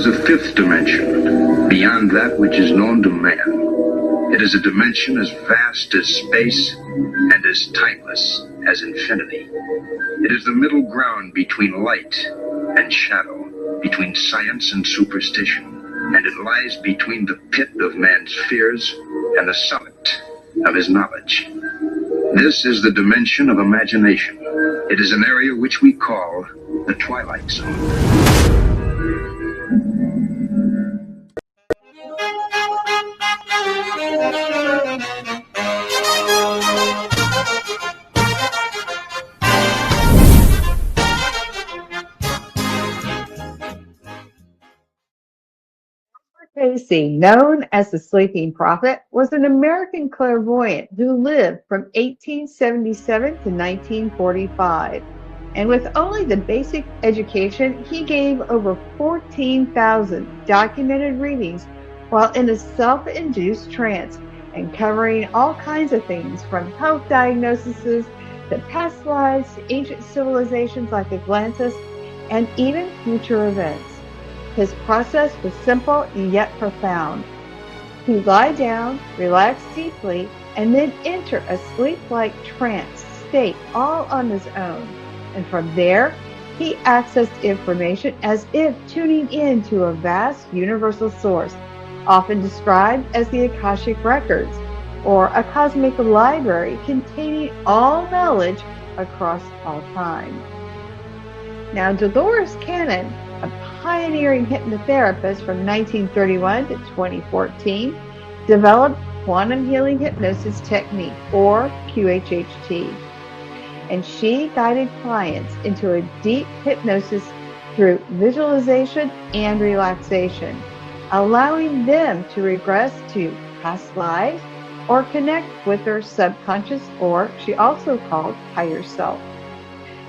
is a fifth dimension, beyond that which is known to man. It is a dimension as vast as space and as timeless as infinity. It is the middle ground between light and shadow, between science and superstition, and it lies between the pit of man's fears and the summit of his knowledge. This is the dimension of imagination. It is an area which we call the Twilight Zone. Cayce, known as the Sleeping Prophet, was an American clairvoyant who lived from 1877 to 1945. And with only the basic education, he gave over 14,000 documented readings while in a self-induced trance and covering all kinds of things from health diagnoses to past lives to ancient civilizations like Atlantis and even future events. His process was simple yet profound. He'd lie down, relax deeply, and then enter a sleep-like trance state all on his own. And from there, he accessed information as if tuning into a vast universal source, often described as the Akashic Records, or a cosmic library containing all knowledge across all time. Now, Dolores Cannon, a pioneering hypnotherapist from 1931 to 2014, developed quantum healing hypnosis technique, or QHHT. And she guided clients into a deep hypnosis through visualization and relaxation, allowing them to regress to past lives or connect with their subconscious, or she also called higher self.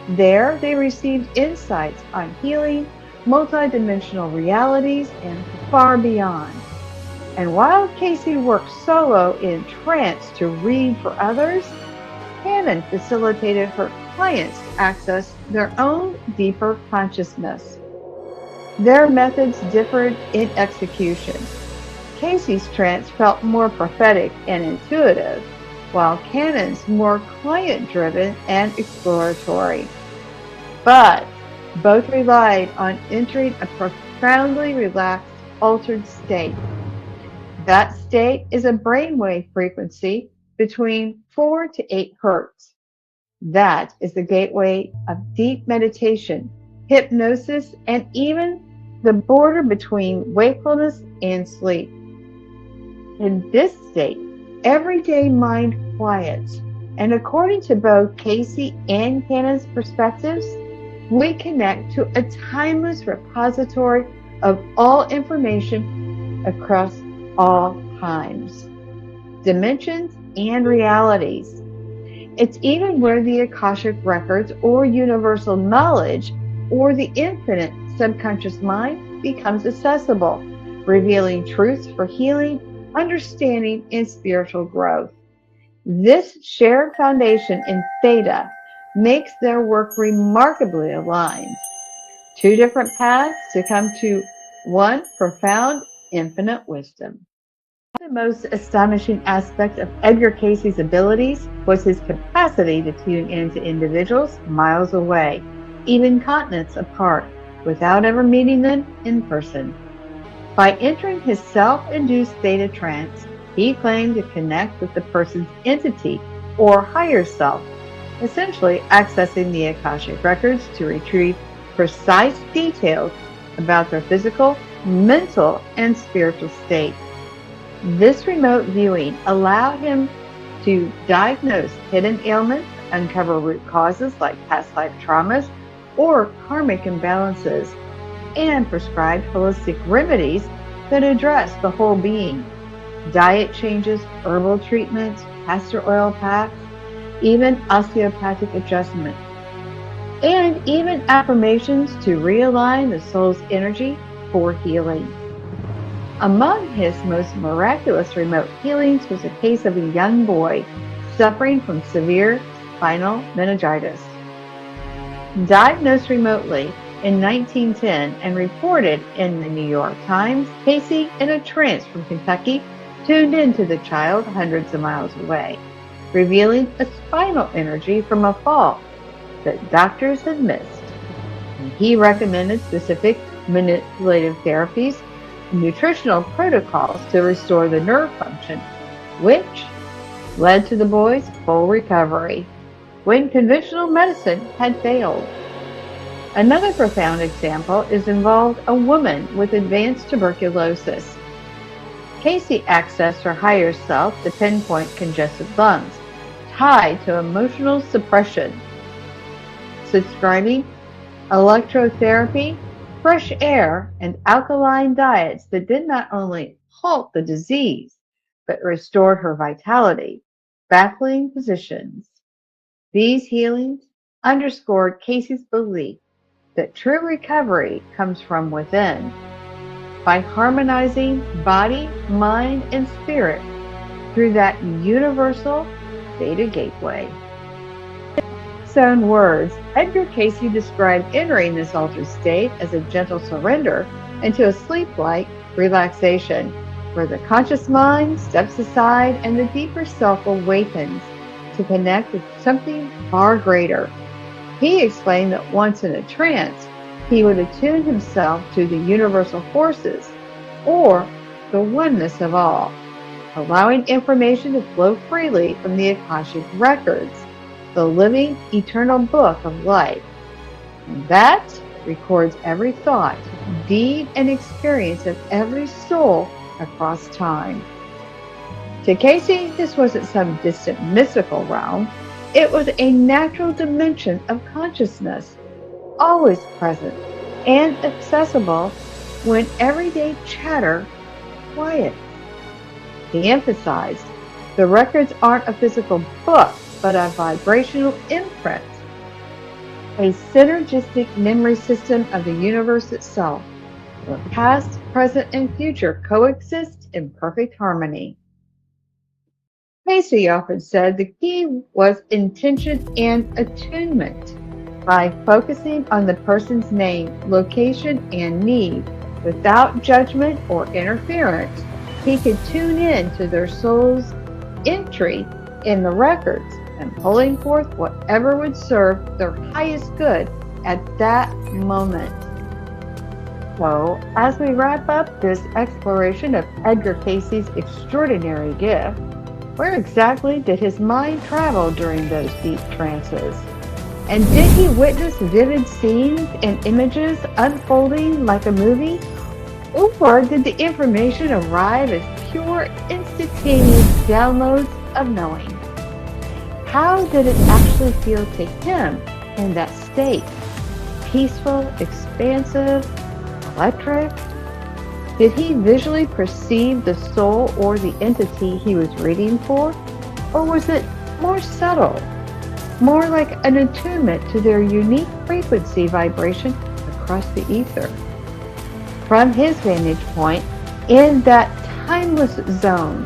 There, they received insights on healing, multidimensional realities, and far beyond. And while Cayce worked solo in trance to read for others, Cannon facilitated her clients to access their own deeper consciousness. Their methods differed in execution. Cayce's trance felt more prophetic and intuitive, while Cannon's more client-driven and exploratory. But both relied on entering a profoundly relaxed, altered state. That state is a brainwave frequency between 4 to 8 hertz. That is the gateway of deep meditation, hypnosis, and even the border between wakefulness and sleep. In this state, everyday mind quiets, and according to both Cayce and Cannon's perspectives, we connect to a timeless repository of all information across all times, dimensions, and realities. It's even where the Akashic Records, or universal knowledge, or the infinite subconscious mind becomes accessible, revealing truths for healing, understanding, and spiritual growth. This shared foundation in theta makes their work remarkably aligned. Two different paths to come to one profound, infinite wisdom. The most astonishing aspect of Edgar Cayce's abilities was his capacity to tune into individuals miles away, even continents apart, without ever meeting them in person. By entering his self-induced theta trance, he claimed to connect with the person's entity or higher self, essentially accessing the Akashic Records to retrieve precise details about their physical, mental, and spiritual state. This remote viewing allowed him to diagnose hidden ailments, uncover root causes like past life traumas or karmic imbalances, and prescribe holistic remedies that address the whole being. Diet changes, herbal treatments, castor oil packs, even osteopathic adjustment, and even affirmations to realign the soul's energy for healing. Among his most miraculous remote healings was a case of a young boy suffering from severe spinal meningitis. Diagnosed remotely, in 1910 and reported in the New York Times, Cayce, in a trance from Kentucky, tuned into the child hundreds of miles away, revealing a spinal energy from a fall that doctors had missed. And he recommended specific manipulative therapies and nutritional protocols to restore the nerve function, which led to the boy's full recovery when conventional medicine had failed. Another profound example is involved a woman with advanced tuberculosis. Cayce accessed her higher self to pinpoint congested lungs, tied to emotional suppression, prescribing electrotherapy, fresh air, and alkaline diets that did not only halt the disease, but restored her vitality, baffling physicians. These healings underscored Cayce's belief that true recovery comes from within. By harmonizing body, mind, and spirit through that universal theta gateway. In his own words, Edgar Cayce described entering this altered state as a gentle surrender into a sleep-like relaxation, where the conscious mind steps aside and the deeper self awakens to connect with something far greater. He explained that once in a trance, he would attune himself to the universal forces, or the oneness of all, allowing information to flow freely from the Akashic Records, the living, eternal book of life. And that records every thought, deed, and experience of every soul across time. To Cayce, this wasn't some distant mystical realm. It was a natural dimension of consciousness, always present and accessible when everyday chatter quiets. He emphasized, the records aren't a physical book, but a vibrational imprint, a synergistic memory system of the universe itself, where past, present, and future coexist in perfect harmony. Cayce often said the key was intention and attunement. By focusing on the person's name, location, and need without judgment or interference, he could tune in to their soul's entry in the records and pulling forth whatever would serve their highest good at that moment. So, as we wrap up this exploration of Edgar Cayce's extraordinary gift, where exactly did his mind travel during those deep trances? And did he witness vivid scenes and images unfolding like a movie? Or did the information arrive as pure, instantaneous downloads of knowing? How did it actually feel to him in that state? Peaceful, expansive, electric? Did he visually perceive the soul or the entity he was reading for? Or was it more subtle, more like an attunement to their unique frequency vibration across the ether? From his vantage point, in that timeless zone,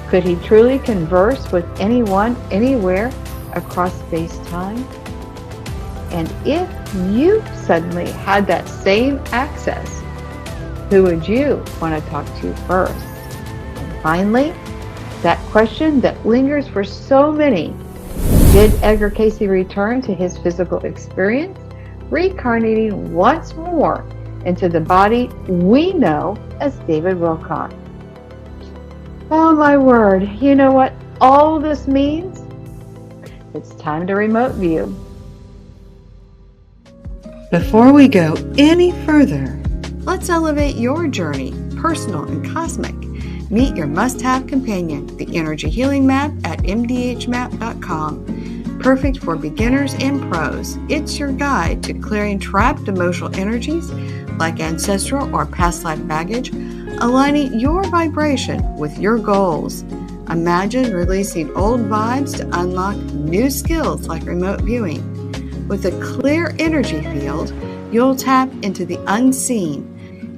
could he truly converse with anyone, anywhere, across space-time? And if you suddenly had that same access, who would you want to talk to first? And finally, that question that lingers for so many: did Edgar Cayce return to his physical experience, reincarnating once more into the body we know as David Wilcock? Oh my word, you know what all this means? It's time to remote view. Before we go any further, let's elevate your journey, personal and cosmic. Meet your must-have companion, the Energy Healing Map at mdhmap.com. Perfect for beginners and pros. It's your guide to clearing trapped emotional energies like ancestral or past life baggage, aligning your vibration with your goals. Imagine releasing old vibes to unlock new skills like remote viewing. With a clear energy field, you'll tap into the unseen.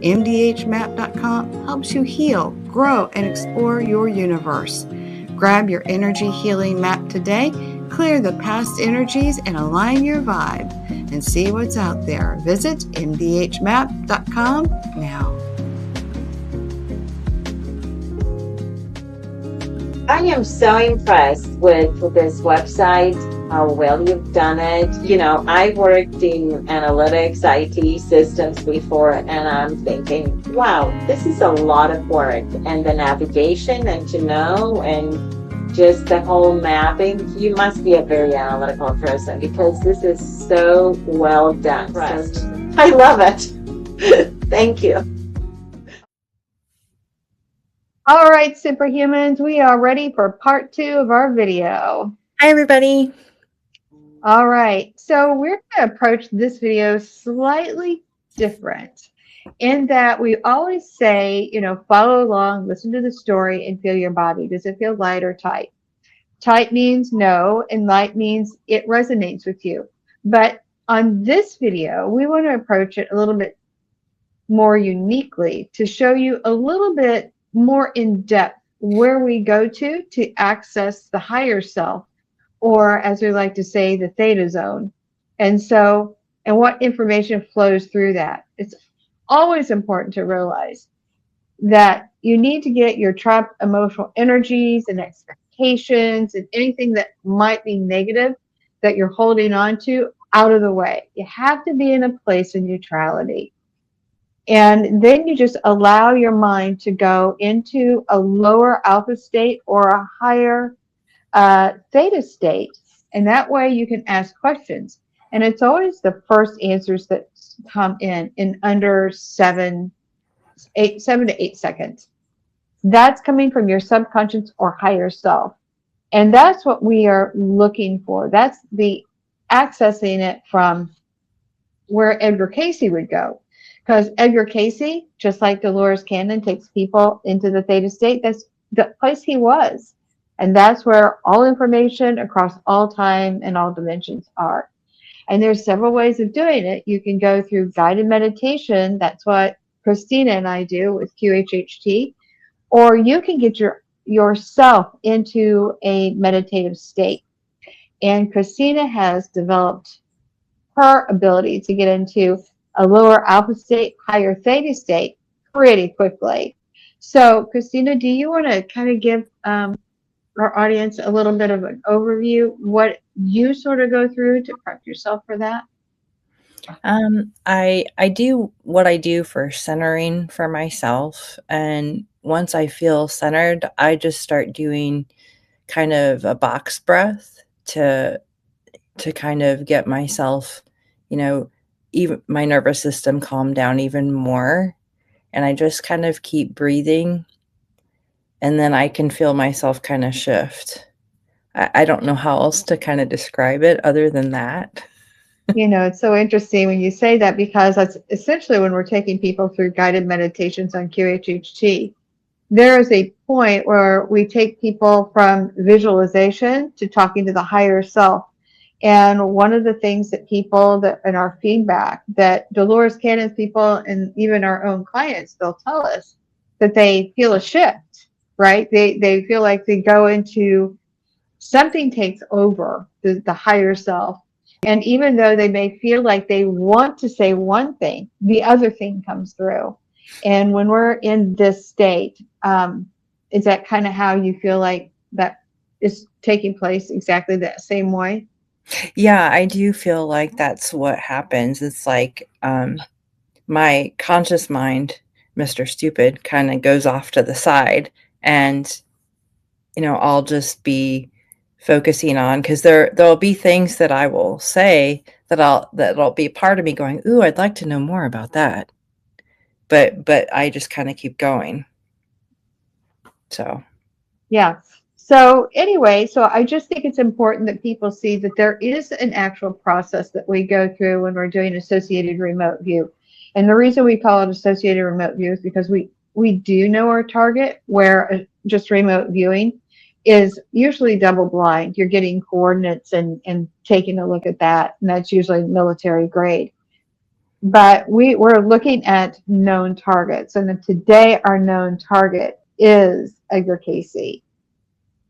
mdhmap.com helps you heal, grow, and explore your universe. Grab your energy healing map today, clear the past energies, and align your vibe. and see what's out there. Visit mdhmap.com now. I am so impressed with this website, how well you've done it. You know, I worked in analytics, IT systems before, and I'm thinking, wow, this is a lot of work. And the navigation and to know and just the whole mapping, you must be a very analytical person because this is so well done. So, I love it. Thank you. All right, superhumans, we are ready for part 2 of our video. Hi, everybody. All right, so we're going to approach this video slightly different in that we always say, you know, follow along, listen to the story, and feel your body. Does it feel light or tight? Tight means no, and light means it resonates with you. But on this video, we want to approach it a little bit more uniquely to show you a little bit more in depth where we go to access the higher self, or as we like to say, the theta zone. And what information flows through that. It's always important to realize that you need to get your trapped emotional energies and expectations and anything that might be negative that you're holding on to out of the way. You have to be in a place of neutrality. And then you just allow your mind to go into a lower alpha state or a higher theta state. And that way you can ask questions. And it's always the first answers that come in under 7 to 8 seconds. That's coming from your subconscious or higher self. And that's what we are looking for. That's the accessing it from where Edgar Cayce would go. Because Edgar Cayce, just like Dolores Cannon, takes people into the theta state. That's the place he was. And that's where all information across all time and all dimensions are. And there's several ways of doing it. You can go through guided meditation. That's what Christina and I do with QHHT. Or you can get yourself into a meditative state. And Christina has developed her ability to get into a lower alpha state, higher theta state pretty quickly. So, Christina, do you want to kind of give our audience a little bit of an overview, what you sort of go through to prep yourself for that? I do what I do for centering for myself. And once I feel centered, I just start doing kind of a box breath to kind of get myself, you know, even my nervous system calmed down even more. And I just kind of keep breathing. And then I can feel myself kind of shift. I don't know how else to kind of describe it other than that. You know, it's so interesting when you say that, because that's essentially when we're taking people through guided meditations on QHHT. There is a point where we take people from visualization to talking to the higher self. And one of the things that people that in our feedback that Dolores Cannon's people and even our own clients, they'll tell us that they feel a shift, right? They feel like they go into something takes over the higher self. And even though they may feel like they want to say one thing, the other thing comes through. And when we're in this state, is that kind of how you feel like that is taking place exactly the same way? Yeah, I do feel like that's what happens. It's like my conscious mind, Mr. Stupid, kind of goes off to the side, and you know, I'll just be focusing on, because there'll be things that I will say that'll be part of me going, ooh, I'd like to know more about that. But I just kind of keep going. So yeah. So anyway, so I just think it's important that people see that there is an actual process that we go through when we're doing associated remote view. And the reason we call it associated remote view is because we do know our target, where just remote viewing is usually double blind. You're getting coordinates and taking a look at that, and that's usually military grade. But we're looking at known targets, and today our known target is Edgar Cayce.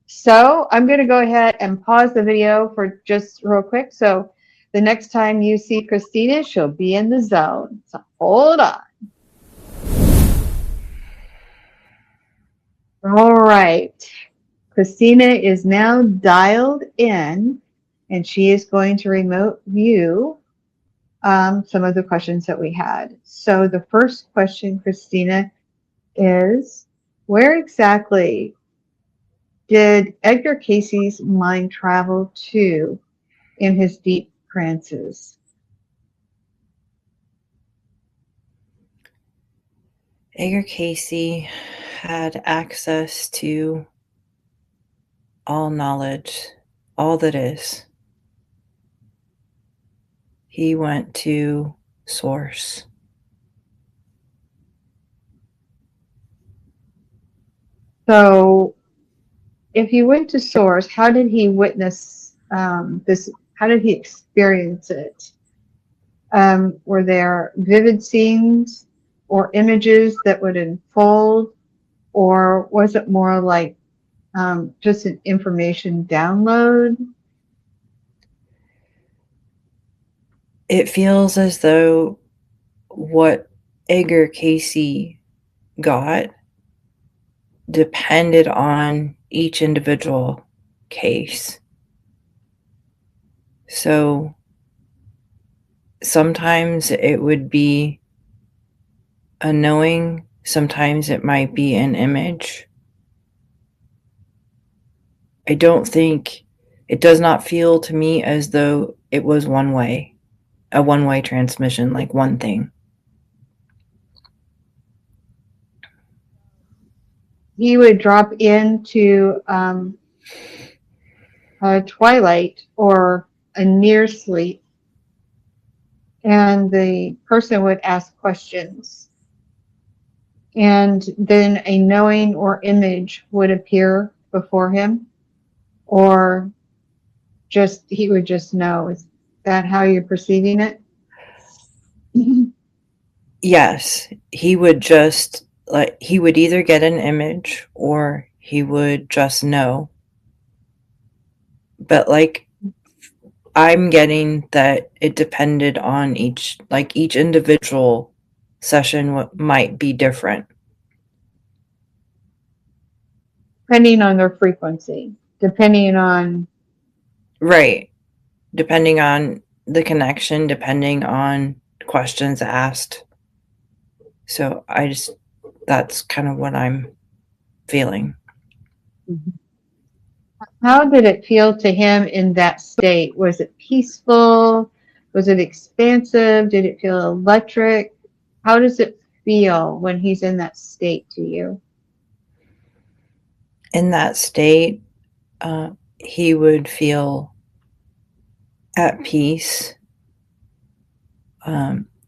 So I'm going to go ahead and pause the video for just real quick. So the next time you see Christina, she'll be in the zone. So hold on. All right. Christina is now dialed in, and she is going to remote view some of the questions that we had. So the first question, Christina, is where exactly did Edgar Cayce's mind travel to in his deep trances? Edgar Cayce had access to all knowledge, all that is. He went to source. So if he went to source, how did he witness this? How did he experience it? Were there vivid scenes or images that would unfold, or was it more like just an information download? It feels as though what Edgar Cayce got depended on each individual case. So sometimes it would be a knowing, sometimes it might be an image. I don't think, it does not feel to me as though it was one way, a one-way transmission, like one thing. He would drop into a twilight or a near sleep, and the person would ask questions, and then a knowing or image would appear before him, or just he would just know. Is that how you're perceiving it? Yes, he would just, like, he would either get an image or he would just know. But like, I'm getting that it depended on each individual session might be different. Depending on their frequency, depending on... Right. Depending on the connection, depending on questions asked. So that's kind of what I'm feeling. How did it feel to him in that state? Was it peaceful? Was it expansive? Did it feel electric? How does it feel when he's in that state to you? In that state, he would feel at peace,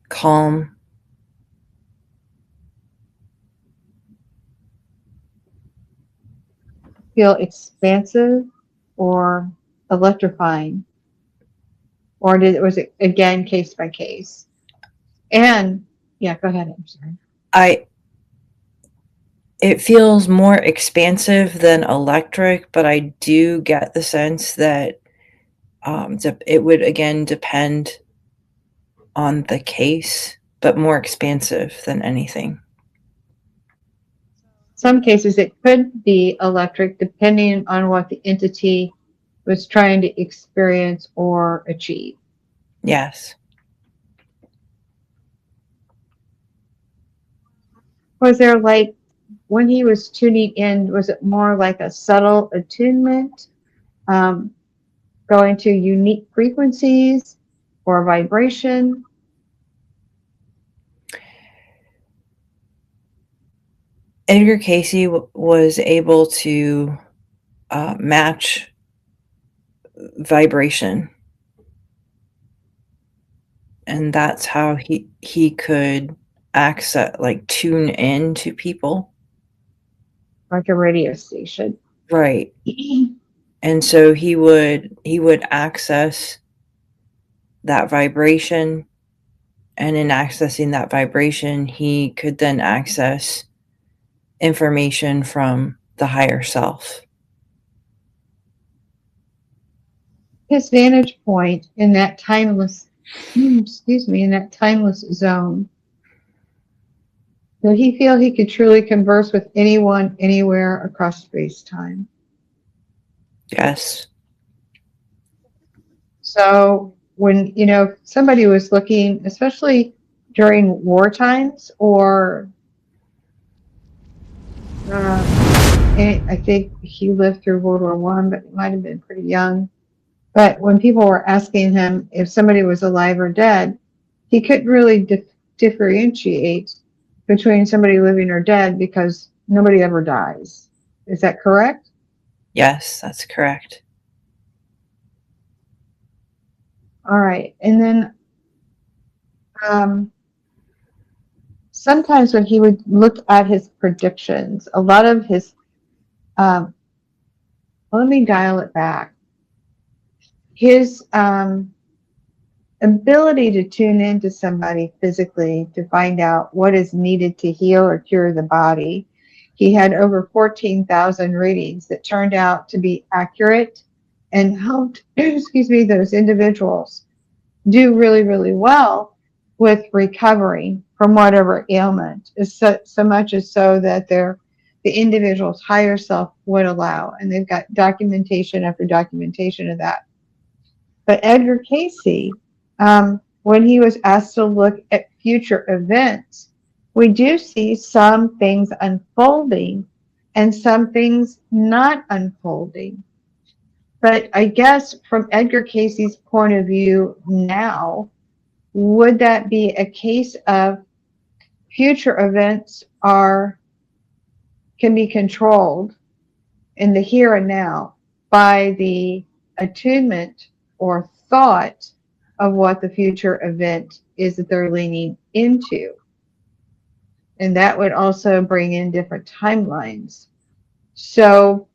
calm. Feel expansive or electrifying? Or was it, again, case by case? And, yeah, go ahead. I'm sorry. It feels more expansive than electric, but I do get the sense that it would, again, depend on the case, but more expansive than anything. Some cases it could be electric depending on what the entity was trying to experience or achieve. Yes. Was there, like, when he was tuning in, was it more like a subtle attunement, going to unique frequencies or vibration? Edgar Cayce was able to match vibration, and that's how he could access, like, tune in to people, Like a radio station. right? And so he would access that vibration, and in accessing that vibration, he could then access information from the higher self. his vantage point in that timeless, in that timeless zone? Did he feel he could truly converse with anyone, anywhere across space-time? Yes. So when, somebody was looking, especially during war times, or I think he lived through World War One, but he might have been pretty young. But when people were asking him if somebody was alive or dead, he couldn't really differentiate between somebody living or dead because nobody ever dies. Is that correct? Yes, that's correct. All right. And then sometimes when he would look at his predictions, a lot of his, let me dial it back. His ability to tune into somebody physically to find out what is needed to heal or cure the body. He had over 14,000 readings that turned out to be accurate and helped, those individuals do really, really well with recovering from whatever ailment, so much as so that the individual's higher self would allow. And they've got documentation after documentation of that. But Edgar Cayce, when he was asked to look at future events, we do see some things unfolding and some things not unfolding. But I guess from Edgar Cayce's point of view now, would that be a case of future events can be controlled in the here and now by the attunement or thought of what the future event is that they're leaning into? And that would also bring in different timelines. So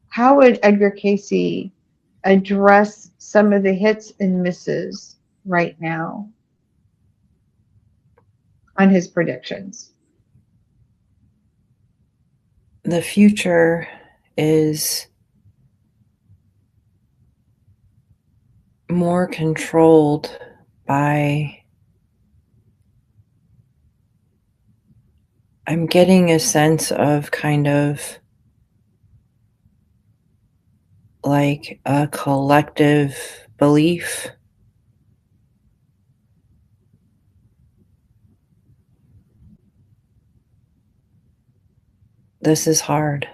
how would Edgar Cayce address some of the hits and misses right now on his predictions? The future is more controlled by, I'm getting a sense of kind of like a collective belief. This is hard.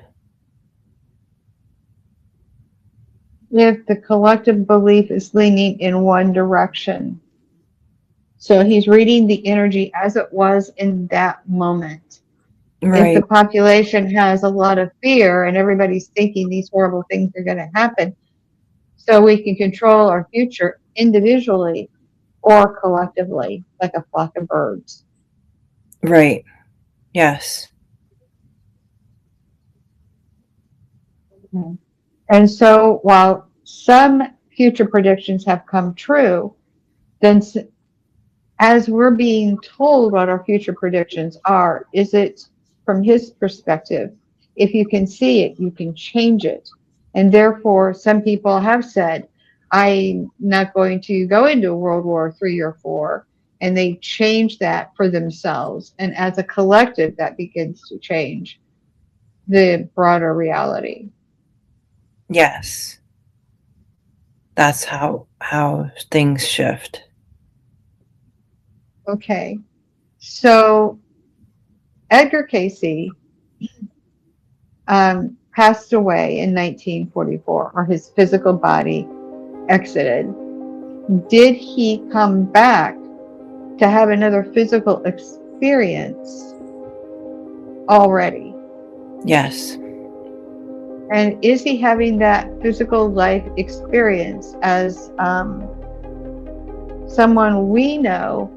If the collective belief is leaning in one direction. So he's reading the energy as it was in that moment. Right. If the population has a lot of fear and everybody's thinking these horrible things are going to happen, so we can control our future individually or collectively, like a flock of birds. Right. Yes. And so while some future predictions have come true, then as we're being told what our future predictions are, is it from his perspective, if you can see it, you can change it. And therefore, some people have said, I'm not going to go into World War III or IV, and they change that for themselves. And as a collective, that begins to change the broader reality. Yes. That's how things shift. Okay. So Edgar Cayce passed away in 1944, or his physical body exited. Did he come back to have another physical experience already? Yes. And is he having that physical life experience as someone we know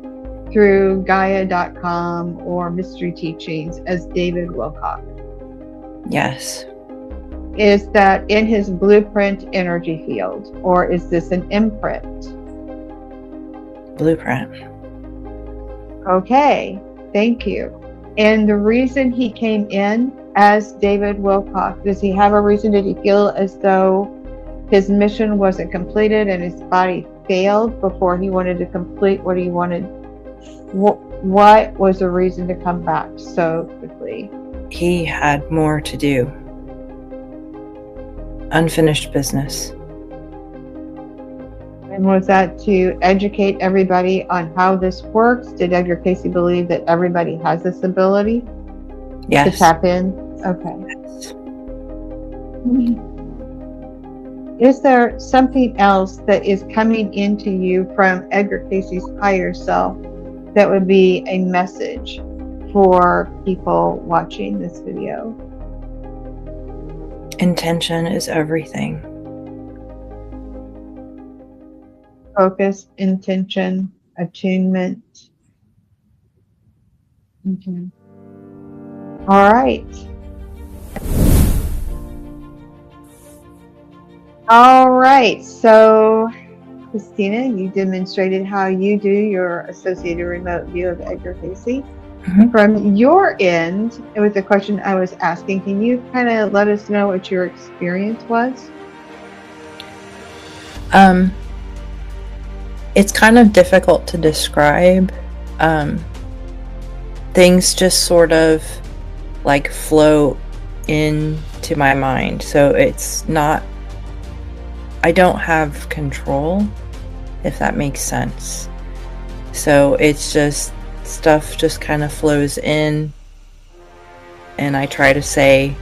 through Gaia.com or Mystery Teachings as David Wilcock? Yes. Is that in his blueprint energy field, or is this an imprint? Blueprint. Okay, thank you. And the reason he came in as David Wilcock, does he have a reason? Did he feel as though his mission wasn't completed and his body failed before he wanted to complete what he wanted. What was the reason to come back so quickly? He had more to do. Unfinished business. And was that to educate everybody on how this works? Did Edgar Cayce believe that everybody has this ability Yes. to tap in? Okay. Yes. Is there something else that is coming into you from Edgar Cayce's higher self that would be a message for people watching this video? Intention is everything. Focus, intention, attunement. Mhm. All right. All right. So, Christina, you demonstrated how you do your associated remote view of Edgar Cayce. Mhm. From your end, it was a question I was asking. Can you kind of let us know what your experience was? It's kind of difficult to describe. Things just sort of like flow into my mind. So it's not, I don't have control, if that makes sense. So it's just, stuff just kind of flows in, and I try to say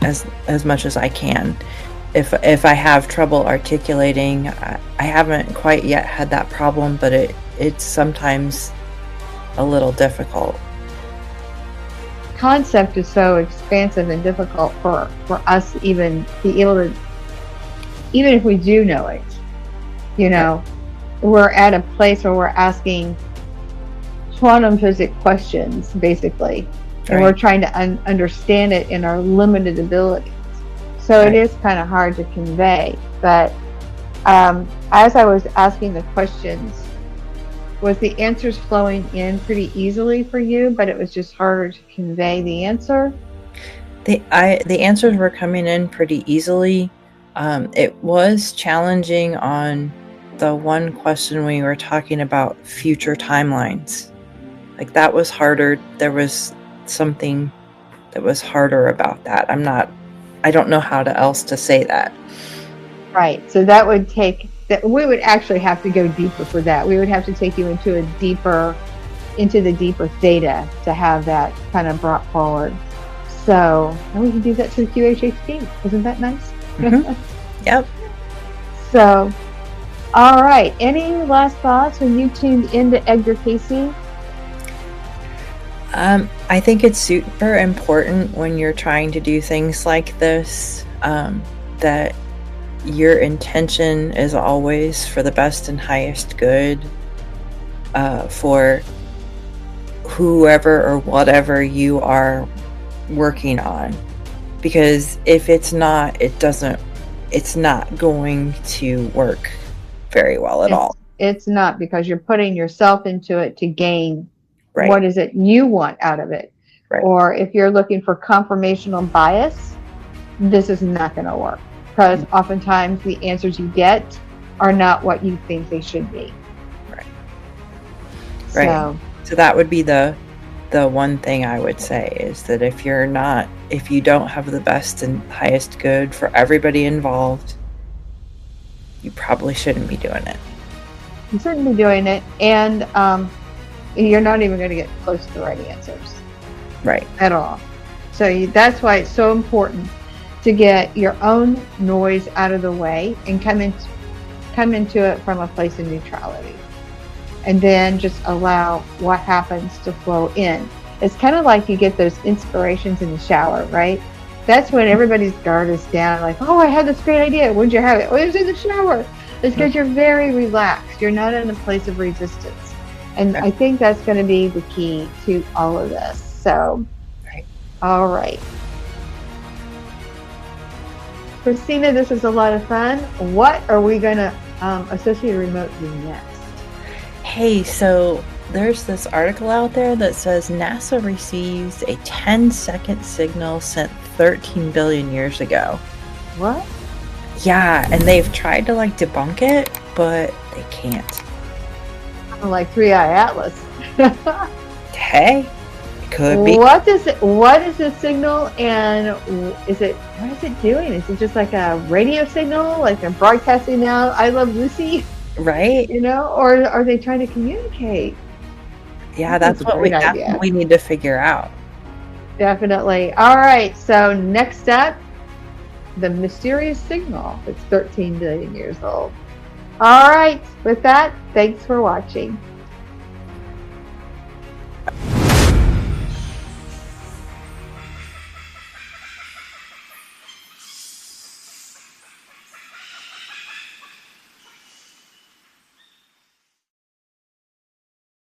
as much as I can. If I have trouble articulating, I haven't quite yet had that problem, but it's sometimes a little difficult. Concept is so expansive and difficult for us to even be able to, even if we do know it, you know, we're at a place where we're asking quantum physics questions, basically, and we're trying to understand it in our limited abilities. So it is kind of hard to convey. But as I was asking the questions, was the answers flowing in pretty easily for you, but it was just harder to convey the answer? The answers were coming in pretty easily. It was challenging on the one question we were talking about future timelines. Like, that was harder. There was something that was harder about that. I don't know how else to say that. Right. So that would take, that we would actually have to go deeper for that. We would have to take you into the deeper theta to have that kind of brought forward. So, and we can do that through QHHT. Isn't that nice? Mm-hmm. Yep. So, all right. Any last thoughts when you tuned into Edgar Cayce? I think it's super important when you're trying to do things like this, that your intention is always for the best and highest good, for whoever or whatever you are working on. Because if it's not, it's not going to work very well at all. It's not, because you're putting yourself into it to gain what is it you want out of it. Or if you're looking for confirmational bias, this is not going to work, because oftentimes the answers you get are not what you think they should be. So that would be the one thing I would say, is that if you don't have the best and highest good for everybody involved, you probably shouldn't be doing it. You shouldn't be doing it, and you're not even going to get close to the right answers. At all. So that's why it's so important to get your own noise out of the way and come into it from a place of neutrality, and then just allow what happens to flow in. It's kind of like you get those inspirations in the shower, right? That's when everybody's guard is down, like, oh, I had this great idea. When'd you have it? Oh, it was in the shower. It's because you're very relaxed. You're not in a place of resistance. And I think that's going to be the key to all of this. So, all right. Christina, this is a lot of fun. What are we going to associate remote do next? Hey, so there's this article out there that says NASA receives a 10-second signal sent 13 billion years ago. What? Yeah, and they've tried to like debunk it, but they can't. Like 3-Eye Atlas. Hey, it could be. What is the signal, and what is it doing? Is it just like a radio signal, like they're broadcasting now I Love Lucy? Right? Or are they trying to communicate? Yeah, that's what we need to figure out. Definitely. All right, so next up, the mysterious signal that's 13 billion years old. All right, with that, thanks for watching.